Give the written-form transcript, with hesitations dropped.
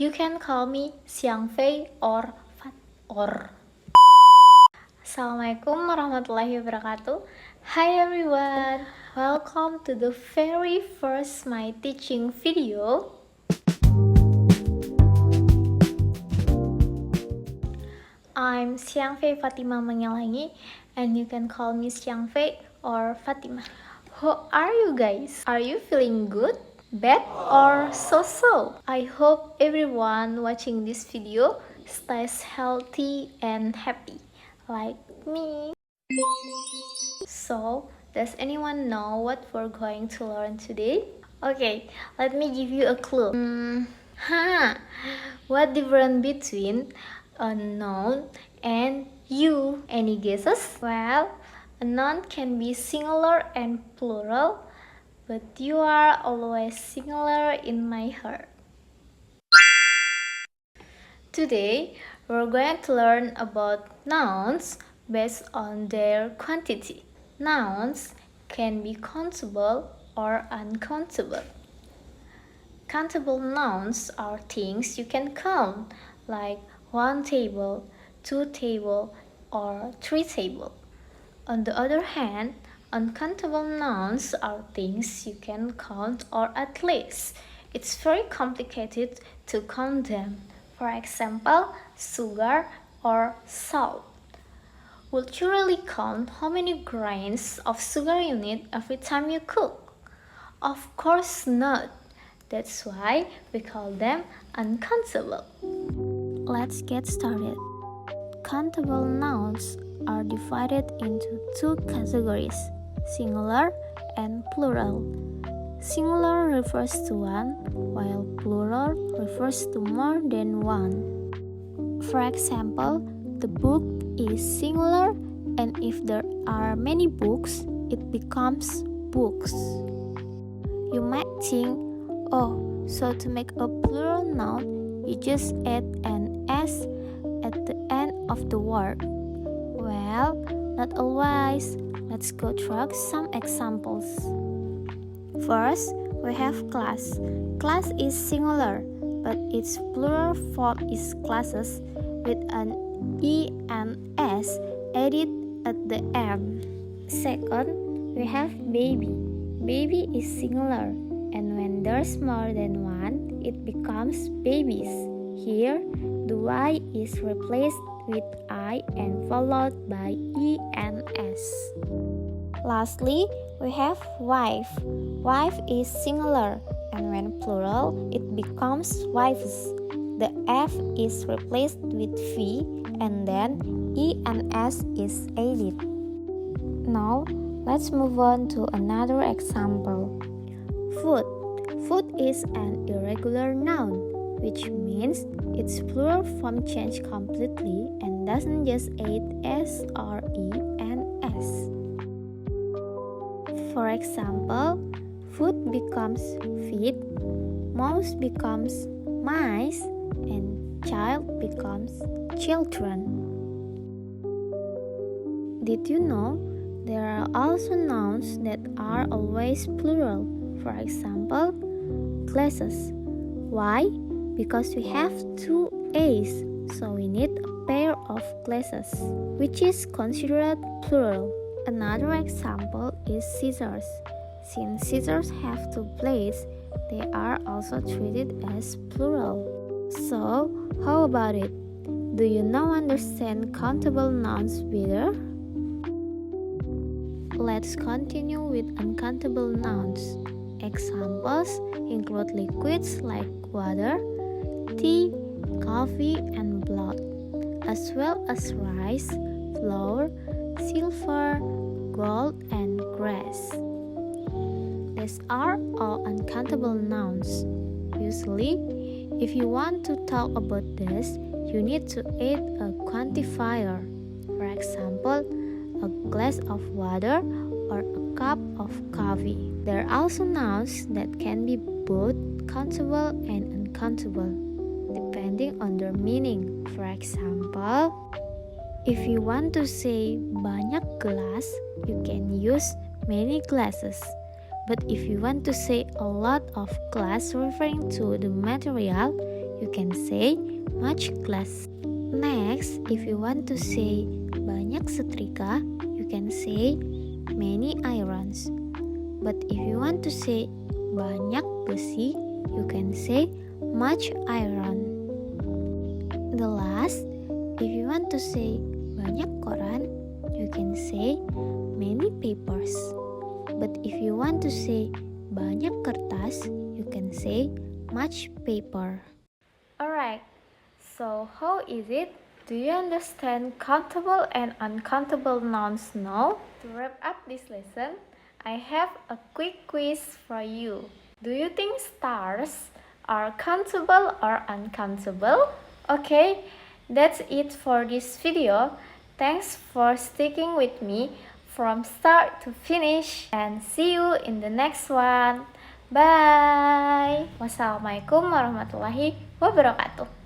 You can call me Xiang Fei or Fat or. Assalamualaikum warahmatullahi wabarakatuh. Hi everyone, welcome to the very first my teaching video. I'm Xiang Fei Fatima Mengelangi, and you can call me Xiang Fei or Fatima. How are you guys? Are you feeling good, bad, or so-so? I hope everyone watching this video stays healthy and happy, like me. So, does anyone know what we're going to learn today? Okay, let me give you a clue. What difference between a noun and you? Any guesses? Well, a noun can be singular and plural, but you are always singular in my heart. Today, we're going to learn about nouns based on their quantity. Nouns can be countable or uncountable. Countable nouns are things you can count, like 1 table, 2 table, or 3 table. On the other hand, uncountable nouns are things you can count, or at least it's very complicated to count them. For example, sugar or salt. Would you really count how many grains of sugar you need every time you cook? Of course not. That's why we call them uncountable. Let's get started. Countable nouns are divided into 2 categories, singular and plural. Singular refers to one, while plural refers to more than one. For example, the book is singular, and if there are many books, it becomes books. You might think, oh, so to make a plural noun, you just add an S at the end of the word. Well, not always. Let's go through some examples. First, we have class. Class is singular, but its plural form is classes with an E and S added at the end. Second, we have baby. Baby is singular, and when there's more than one, it becomes babies. Here, the Y is replaced with I and followed by E and S. Lastly, we have wife. Wife is singular, and when plural, it becomes wives. The F is replaced with V, and then E and S is added. Now, let's move on to another example. Food. Food is an irregular noun, which means its plural form changes completely and doesn't just add S or E and S. For example, food becomes feed, mouse becomes mice, and child becomes children. Did you know there are also nouns that are always plural? For example, glasses. Why? Because we have 2 A's, so we need a pair of glasses, which is considered plural. Another example is scissors. Since scissors have 2 blades, they are also treated as plural. So, how about it? Do you now understand countable nouns better? Let's continue with uncountable nouns. Examples include liquids like water, tea, coffee, and blood, as well as rice, flour, silver, gold, and grass. These are all uncountable nouns. Usually, if you want to talk about this, you need to add a quantifier. For example, a glass of water or a cup of coffee. There are also nouns that can be both countable and uncountable, depending on their meaning. For example, if you want to say banyak gelas, you can use many glasses. But if you want to say a lot of glass referring to the material, you can say much glass. Next, if you want to say banyak setrika, you can say many irons. But if you want to say banyak besi, you can say much iron. The last, if you want to say banyak koran, you can say many papers. But if you want to say banyak kertas, you can say much paper. Alright, so how is it? Do you understand countable and uncountable nouns now? To wrap up this lesson, I have a quick quiz for you. Do you think stars are countable or uncountable? Okay, that's it for this video. Thanks for sticking with me from start to finish, and see you in the next one. Bye. Wassalamualaikum warahmatullahi wabarakatuh.